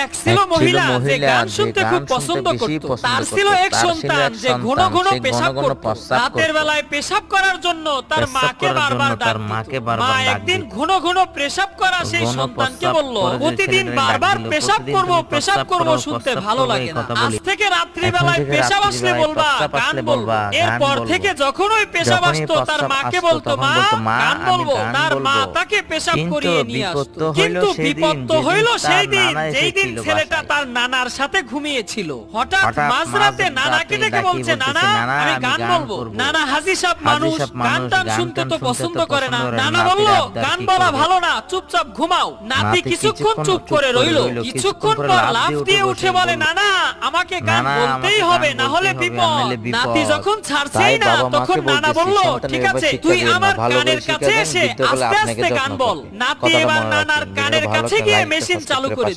এক ছিল মহিলা যে গান শুনতে খুব পছন্দ করত। তার ছিল এক সন্তান যে ঘন ঘন পেশাব করত। রাতের বেলায় পেশাব করার জন্য তার মাকে বারবার ডাক দিত। মা একদিন ঘন ঘন পেশাব করা সেই সন্তানকে বলল, প্রতিদিন বারবার পেশাব করব শুনতে ভালো লাগে না। আজ থেকে রাত্রি বেলায় পেশাব আসলে বলবা গান বলবো। এরপর থেকে যখন ওই পেশাব আসতো তার মাকে বলতো, মা গান বলবো। তার মা তাকে পেশাব করিয়ে নিয়ে আসতো। কিন্তু বিপদ হইল সেই দিন যেই দিন ছেলেটা তার নানার সাথে ঘুমিয়েছিল। হঠাৎ মাঝরাতে নানাকে ডেকে বলছে, নানা আমি গান বলবো। নানা হাজি সাহেব মানুষ, গান টান শুনতে তো পছন্দ করে না। নানা বলল, গান বলা ভালো না, চুপচাপ ঘুমাও। নাতি কিছুক্ষণ চুপ করে রইল। কিছুক্ষণ পর লাফ দিয়ে উঠে বলে, নানা আমাকে গান বলতেই হবে, না হলে বিপদ। নাতি যখন ছাড়ছেই না তখন নানা বলল, ঠিক আছে তুই আমার কানের কাছে এসে আস্তে আস্তে গান বল। নাতি এবার নানার কানের কাছে গিয়ে মেশিন চালু করে